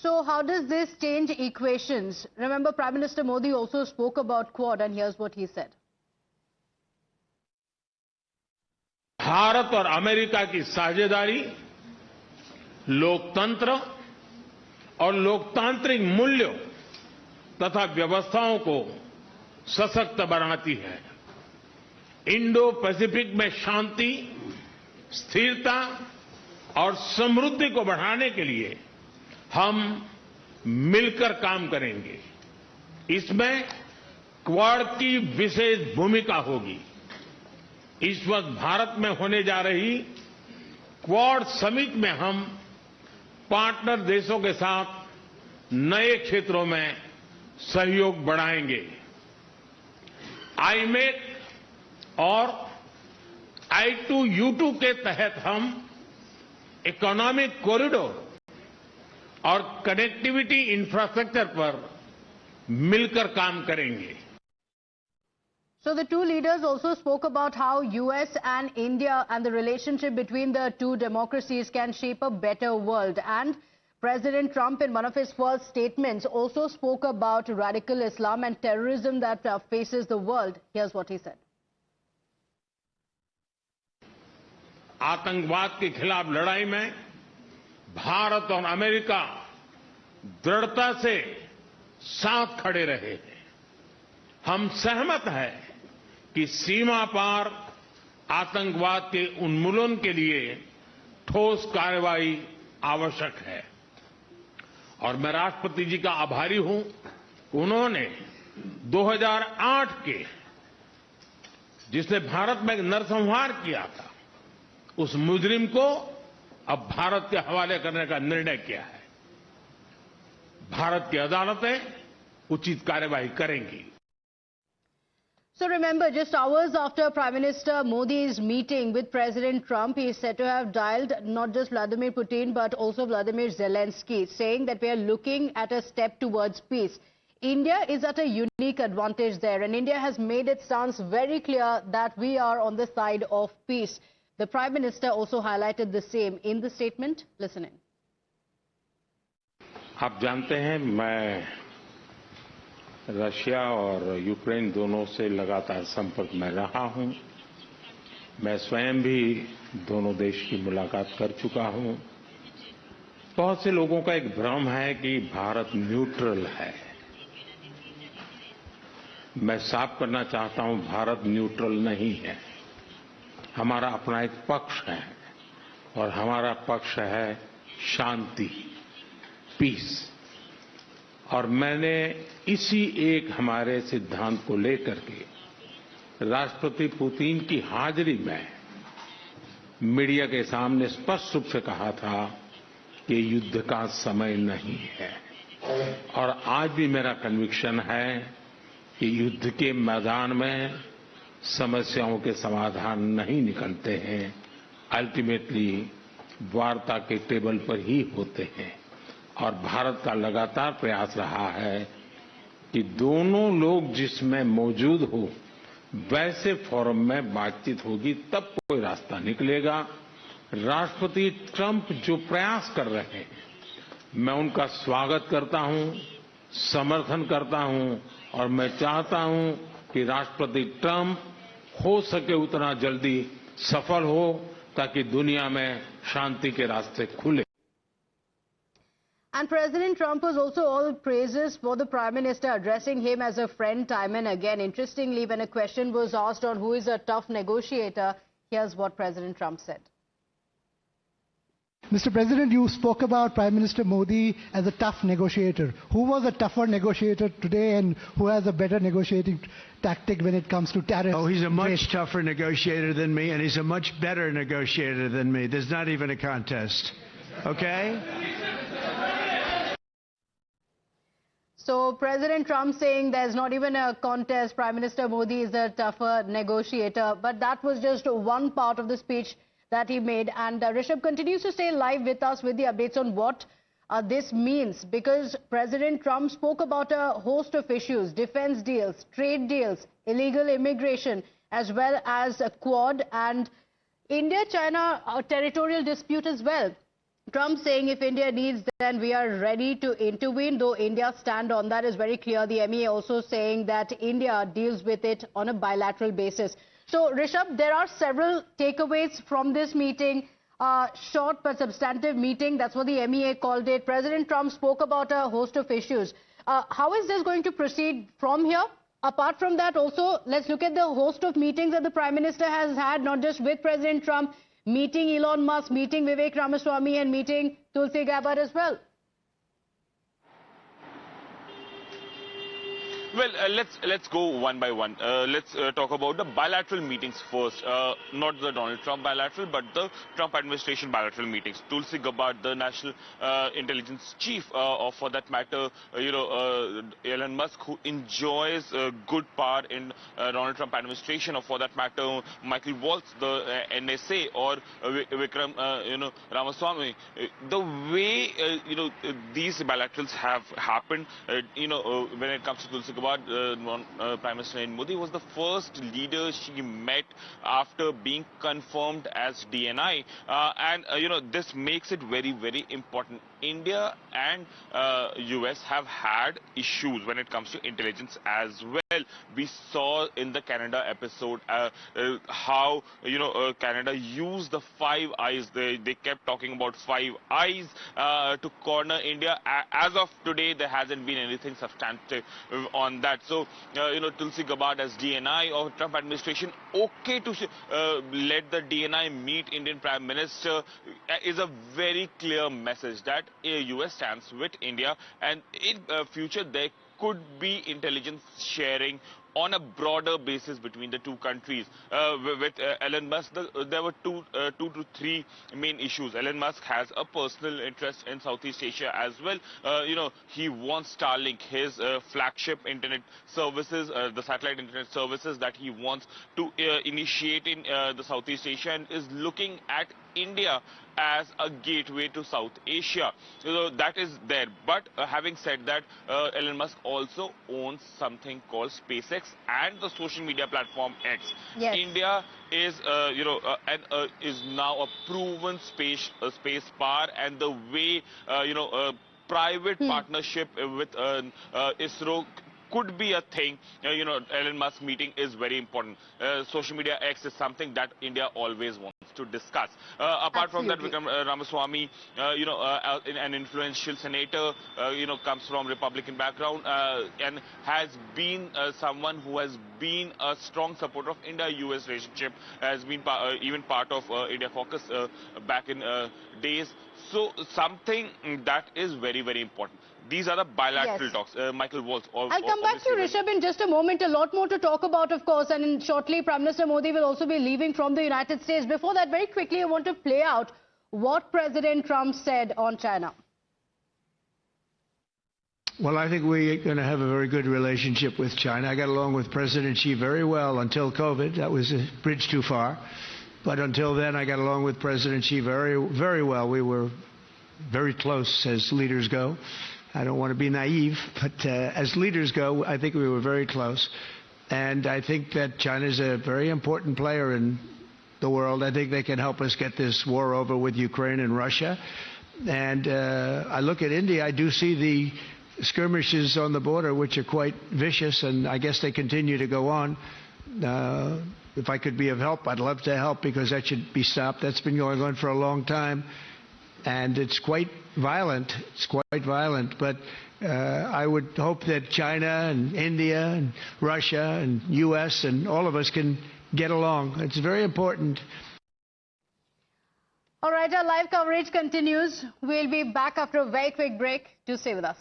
So how does this change equations? Remember, Prime Minister Modi also spoke about Quad, and here's what he said. Bharat और America की साझेदारी लोकतंत्र और लोकतांत्रिक मूल्यों तथा व्यवस्थाओं को सशक्त बनाती है। इंडो पैसिफिक में शांति, स्थिरता और समृद्धि को बढ़ाने के लिए हम मिलकर काम करेंगे। इसमें क्वाड की विशेष भूमिका होगी। इस वक्त भारत में होने जा रही क्वाड समिट में हम पार्टनर देशों के साथ नए क्षेत्रों में सहयोग बढ़ाएंगे। आईमेक और I2U2 के तहत हम इकोनॉमिक कॉरिडोर और कनेक्टिविटी इंफ्रास्ट्रक्चर पर मिलकर काम करेंगे। So the two leaders also spoke about how US and India and the relationship between the two democracies can shape a better world. And President Trump, in one of his first statements, also spoke about radical Islam and terrorism that faces the world. Here's what he said. आतंकवाद के खिलाफ लड़ाई में भारत और America दृढ़ता से साथ खड़े रहे हैं। हम सहमत हैं कि सीमा पार आतंकवाद के उन्मूलन के लिए ठोस कार्रवाई आवश्यक है और मैं राष्ट्रपति जी का आभारी हूं। उन्होंने 2008 के जिसने भारत में नरसंहार किया था, उस मुजरिम को अब भारत के हवाले करने का निर्णय किया है। भारत की अदालतें उचित कार्रवाई करेंगी। So remember, just hours after Prime Minister Modi's meeting with President Trump, he is said to have dialed not just Vladimir Putin but also Vladimir Zelensky, saying that we are looking at a step towards peace. India is at a unique advantage there, and India has made its stance very clear that we are on the side of peace. The Prime Minister also highlighted the same in the statement. Listen in. आप जानते हैं, मैं Russia और Ukraine दोनों से लगातार संपर्क में रहा हूं। मैं स्वयं भी दोनों देश की मुलाकात कर चुका हूं। बहुत से लोगों का एक भ्रम है कि भारत न्यूट्रल है। मैं साफ करना चाहता हूं, भारत न्यूट्रल नहीं है। हमारा अपना एक पक्ष है और हमारा पक्ष है शांति, पीस। और मैंने इसी एक हमारे सिद्धांत को लेकर के राष्ट्रपति पुतिन की हाजिरी में मीडिया के सामने स्पष्ट रूप से कहा था कि युद्ध का समय नहीं है। और आज भी मेरा कन्विक्शन है कि युद्ध के मैदान में समस्याओं के समाधान नहीं निकलते हैं, अल्टीमेटली वार्ता के टेबल पर ही होते हैं। और भारत का लगातार प्रयास रहा है कि दोनों लोग जिसमें मौजूद हो वैसे फोरम में बातचीत होगी, तब कोई रास्ता निकलेगा। राष्ट्रपति ट्रंप जो प्रयास कर रहे हैं, मैं उनका स्वागत करता हूं, समर्थन करता हूं और मैं चाहता हूं कि राष्ट्रपति ट्रंप हो सके उतना जल्दी सफल हो ताकि दुनिया में शांति के रास्ते खुले। And President Trump was also all praises for the Prime Minister, addressing him as a friend time and again. Interestingly, when a question was asked on who is a tough negotiator, here's what President Trump said. Mr. President, you spoke about Prime Minister Modi as a tough negotiator. Who was a tougher negotiator today and who has a better negotiating tactic when it comes to tariffs? Oh, he's a much tougher negotiator than me, and he's a much better negotiator than me. There's not even a contest. Okay? So President Trump saying there's not even a contest, Prime Minister Modi is a tougher negotiator. But that was just one part of the speech that he made. And Rishabh continues to stay live with us with the updates on what this means, because President Trump spoke about a host of issues: defense deals, trade deals, illegal immigration, as well as a Quad and India-China territorial dispute as well. Trump saying if India needs, then we are ready to intervene, though India's stand on that is very clear. The MEA also saying that India deals with it on a bilateral basis. So, Rishabh, there are several takeaways from this meeting. Short but substantive meeting, that's what the MEA called it. President Trump spoke about a host of issues. How is this going to proceed from here? Apart from that, also, let's look at the host of meetings that the Prime Minister has had, not just with President Trump, meeting Elon Musk, meeting Vivek Ramaswamy and meeting Tulsi Gabbard as well. Well, let's go one by one. Let's talk about the bilateral meetings first. Not the Donald Trump bilateral, but the Trump administration bilateral meetings. Tulsi Gabbard, the national intelligence chief, or for that matter, Elon Musk, who enjoys a good part in Donald Trump administration, or for that matter, Michael Waltz, the NSA, or Vikram, Ramaswamy. The way these bilaterals have happened, when it comes to Tulsi Gabbard, Prime Minister Modi was the first leader she met after being confirmed as DNI, and this makes it very, very important. India and US have had issues when it comes to intelligence as well. We saw in the Canada episode how Canada used the Five Eyes. They kept talking about Five Eyes to corner India. As of today, there hasn't been anything substantive on that. So Tulsi Gabbard as DNI of Trump administration, okay to let the DNI meet Indian Prime Minister, is a very clear message that US stands with India, and in future there could be intelligence sharing on a broader basis between the two countries. With Elon Musk, there were two to three main issues. Elon Musk has a personal interest in Southeast Asia as well. He wants Starlink, his flagship internet services, the satellite internet services that he wants to initiate in the Southeast Asia, and is looking at India as a gateway to South Asia. That is there. But having said that, Elon Musk also owns something called SpaceX and the social media platform X. Yes. India is, is now a proven space power, and the way, private partnership with ISRO could be a thing. Elon Musk meeting is very important. Social media X is something that India always wants to discuss. Apart from that, Vikram Ramaswamy, an influential senator, comes from Republican background, and has been someone who has been a strong supporter of India-US relationship, has been even part of India Caucus back in days. So something that is very, very important. These are the bilateral talks. Michael Waltz. I'll come back to Rishabh in just a moment. A lot more to talk about, of course, and shortly Prime Minister Modi will also be leaving from the United States. Before that, very quickly, I want to play out what President Trump said on China. Well, I think we're going to have a very good relationship with China. I got along with President Xi very well until COVID. That was a bridge too far. But until then, I got along with President Xi very, very well. We were very close as leaders go. I don't want to be naive, but as leaders go, I think we were very close. And I think that China is a very important player in the world. I think they can help us get this war over with Ukraine and Russia. And I look at India, I do see the skirmishes on the border, which are quite vicious, and I guess they continue to go on. If I could be of help, I'd love to help, because that should be stopped. That's been going on for a long time. And it's quite violent. It's quite violent. But I would hope that China and India and Russia and U.S. and all of us can get along. It's very important. All right, our live coverage continues. We'll be back after a very quick break. Do stay with us.